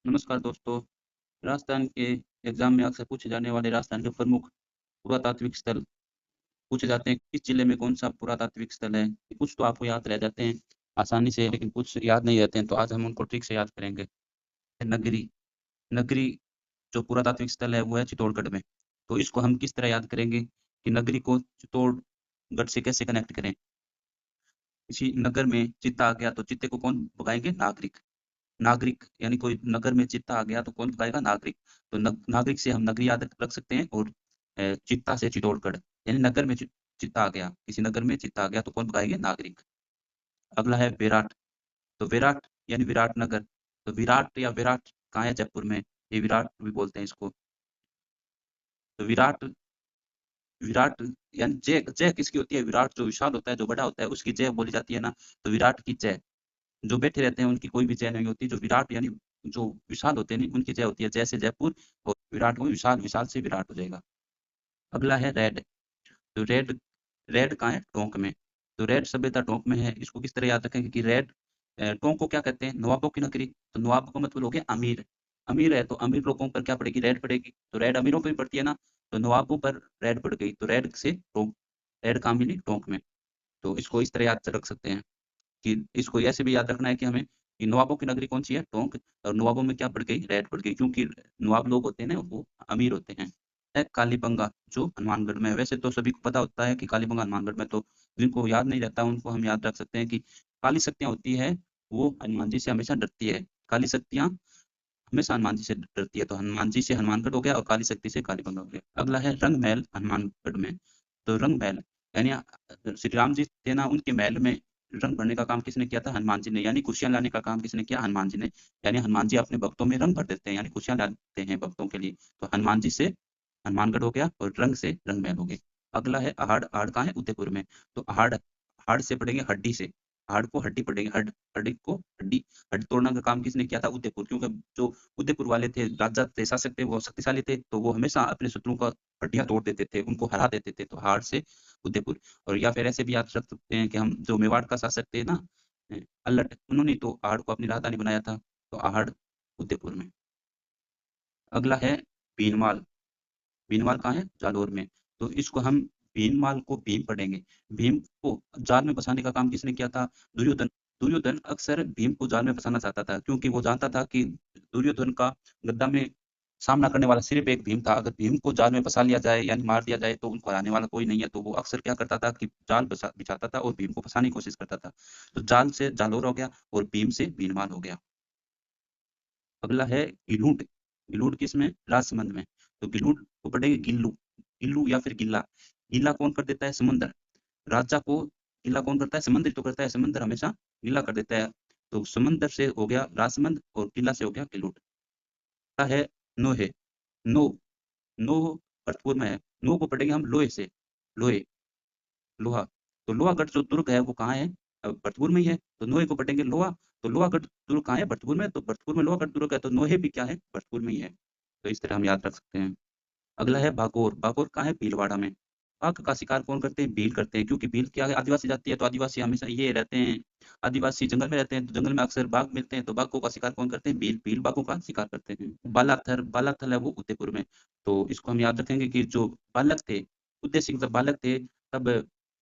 नमस्कार दोस्तों। राजस्थान के एग्जाम में अक्सर पूछे जाने वाले राजस्थान के प्रमुख पुरातात्विक स्थल पूछे जाते हैं। किस जिले में कौन सा पुरातात्विक स्थल है? कुछ तो आपको याद रह जाते हैं आसानी से, लेकिन कुछ याद नहीं रहते हैं, तो आज हम उनको ट्रिक से याद करेंगे। नगरी नगरी जो पुरातात्विक स्थल है वो है चित्तौड़गढ़ में। तो इसको हम किस तरह याद करेंगे कि नगरी को चित्तौड़गढ़ से कैसे कनेक्ट करें? किसी नगर में चित्ता आ गया तो चित्ते को कौन भगाएंगे? नागरिक। नागरिक यानी कोई नगर में चित्ता आ गया तो कौन भगाएगा? नागरिक। तो नागरिक से हम नगरी याद रख सकते हैं, और चित्ता से चित्तौड़गढ़। यानी नगर में चित्ता आ गया, किसी नगर में चित्ता आ गया तो कौन भगाएंगे? नागरिक। अगला है विराट। तो विराट यानी विराट नगर। तो विराट या विराट कहाँ है? जयपुर में। ये विराट भी बोलते हैं इसको। तो विराट विराट यानी जय। जय किसकी होती है? विराट जो विशाल होता है, जो बड़ा होता है, उसकी जय बोली जाती है ना। तो विराट की जय। जो बैठे रहते हैं उनकी कोई भी जय नहीं होती। जो विराट यानी जो विशाल होते हैं उनकी जय होती है। जय से जयपुर, और विराट में विशाल, विशाल से विराट हो जाएगा। अगला है रेड। तो रेड रेड कहाँ है? टोंक में। तो रेड सभ्यता टोंक में है। इसको किस तरह याद रखेंगे कि रेड टोंक को क्या कहते हैं? नवाबों की नगरी। तो नवाब का मतलब हो गया अमीर। अमीर है तो अमीर लोगों पर क्या पड़ेगी? रेड पड़ेगी। तो रेड अमीरों पर भी पड़ती है ना। तो नवाबों पर रेड पड़ गई, तो रेड से टोंक। रेड कहाँ मिली? टोंक में। तो इसको इस तरह याद रख सकते हैं कि इसको ऐसे भी याद रखना है कि हमें कि नवाबों की नगरी कौन सी है? टोंक। और नवाबों में क्या पड़ गई? रेड पड़ गई, क्योंकि नवाब लोग होते हैं ना वो अमीर होते हैं। है कालीबंगा जो हनुमानगढ़ में है। वैसे तो सभी को पता होता है कि कालीबंगा हनुमानगढ़ में, तो जिनको याद नहीं रहता उनको हम याद रख सकते हैं कि काली शक्तियाँ होती है वो हनुमान जी से हमेशा डरती है। काली शक्तियाँ हमेशा हनुमान जी से डरती है। तो हनुमान जी से हनुमानगढ़ हो गया, और काली शक्ति से कालीबंगा हो गया। अगला है रंग महल हनुमानगढ़ में। तो रंग महल यानी श्री राम जी थे ना, उनके महल में रंग भरने का काम किसने किया था? हनुमान जी ने। यानी खुशियां लाने का काम किसने किया? हनुमान जी ने। यानी हनुमान जी अपने भक्तों में रंग भर देते हैं, यानी खुशियां लाते हैं भक्तों के लिए। तो हनुमान जी से हनुमानगढ़ हो गया, और रंग से रंग महल हो गए। अगला है आहड़। आहड़ कहाँ है? उदयपुर में। तो आहड़ आहड़ से पढ़ेंगे हड्डी से। आहड़ को हड्डी पढ़ेंगे। हड्डी को हड्डी। हड्डी तोड़ने का काम किसने किया था? उदयपुर। क्योंकि जो उदयपुर वाले थे, राजा थे, शासक थे, वो शक्तिशाली थे, तो वो हमेशा अपने शत्रुओं का हड्डियां तोड़ देते थे, उनको हरा देते थे। तो हार से उदयपुर। और या फिर ऐसे भी याद रख सकते हैं कि हम जो मेवाड़ का शासक थे ना, अल्लट, उन्होंने तो आहड़ को अपनी राजधानी बनाया था। तो आहड़ उदयपुर में। अगला है भीनमाल। भीनमाल कहाँ है? जालौर में। तो इसको हम भीनमाल को भीम पढ़ेंगे। भीम को जाल में फंसाने का काम किसने किया था? दुर्योधन। दुर्योधन अक्सर भीम को जाल में फंसाना चाहता था, क्योंकि वो जानता था कि दुर्योधन का गद्दा में सामना करने वाला सिर्फ एक भीम था। अगर भीम को जाल में फंसा लिया जाए यानी मार दिया जाए तो उनको हराने वाला कोई नहीं है। तो वो अक्सर क्या करता था कि जाल बिछाता था और भीम को फंसाने की कोशिश करता था। तो जाल से जालौर हो गया, और भीम से भीनमाल हो गया। अगला है गिलूट। गिलूट किसमें? राजसमंद में। तो गिलूट को पढ़ेंगे गिल्लू। गिल्लू या फिर गिल्ला। गिल्ला कौन कर देता है? समुंदर। राजा को गिल्ला कौन करता है? समुद्र तो करता है। समुद्र हमेशा गिल्ला कर देता है। तो समुंदर से हो गया राजसमंद, और गिल्ला से हो गया गिलूट। अगला है नोहे। नो। नो भरतपुर में है। नो को पढ़ेंगे हम लोहे से। लोहे, लोहा। तो लोहागढ़ जो दुर्ग है वो कहाँ है? भरतपुर में ही है। तो नोहे को पढ़ेंगे लोहा। तो लोहागढ़ दुर्ग कहाँ है? भरतपुर में। तो भरतपुर में लोहागढ़ दुर्ग है, तो नोहे भी क्या है? भरतपुर में ही है। तो इस तरह हम याद रख सकते हैं। अगला है बागोर। बागोर कहाँ है? भीलवाड़ा में। बाघ का शिकार कौन करते हैं? भील करते हैं, क्योंकि भील क्या है? आदिवासी जाति है, तो आदिवासी हमेशा ये रहते हैं, आदिवासी जंगल में रहते हैं, तो जंगल में अक्सर बाघ मिलते हैं, तो बाघों का शिकार कौन करते हैं? भील। भील बाघों का शिकार करते हैं। बालाथर। बालाथल है वो उदयपुर में। तो इसको हम याद रखेंगे कि जो बालक थे, उदय सिंह जब बालक थे तब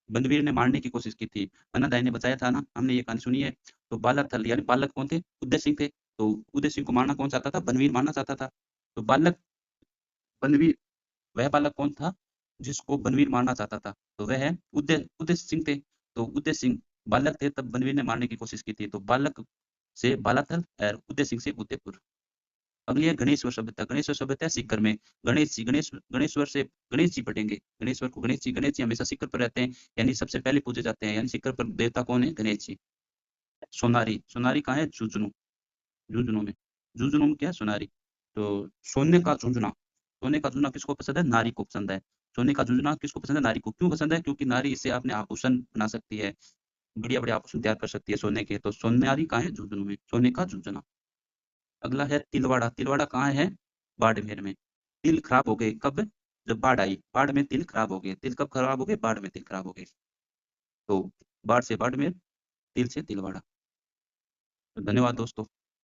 बनवीर ने मारने की कोशिश की थी। अन्नदाई ने बचाया था ना, हमने ये कहानी सुनी है। तो बालाथल यानी बालक कौन थे? उदय सिंह थे। तो उदय सिंह को मारना कौन चाहता था? बनवीर मारना चाहता था। तो बालक बनवीर, वह बालक कौन था जिसको बनवीर मारना चाहता था? तो वह उदय उदय सिंह थे। तो उदय सिंह बालक थे तब बनवीर ने मारने की कोशिश की थी। तो बालक से बालाथल और उदय सिंह से उदयपुर। अगली है गणेश्वर सभ्यता। गणेश्वर सभ्यता है सीकर में। गणेश जी, गणेश्वर से गणेश जी पढ़ेंगे। गणेश्वर को गणेश जी हमेशा सीकर पर रहते हैं, यानी सबसे पहले पूजे जाते हैं। यानी सीकर पर देवता कौन है? गणेश जी। सोनारी। सोनारी कहाँ है? झुंझुनू। झुंझुनू में। झुंझुनू में क्या है? सोनारी। तो सोने का झुंझुना। सोने का झुंझुना किसको पसंद है? नारी को पसंद है। सोने का झुंझुना किसको पसंद है? नारी को। क्यों पसंद है? क्योंकि नारी इससे अपने आभूषण बना सकती है, बढ़िया बढ़िया आभूषण तैयार कर सकती है सोने के। तो सोनारी कहाँ है? झुंझुनू में। सोने का झुंझुना। अगला है तिलवाड़ा। तिलवाड़ा कहाँ है? बाड़मेर में। तिल खराब हो गए कब? जब बाढ़ आई। बाढ़ में तिल खराब हो गए। तिल कब खराब हो गए? बाढ़ में तिल खराब हो गए। तो बाढ़ से बाड़मेर, तिल से तिलवाड़ा। तो धन्यवाद दोस्तों।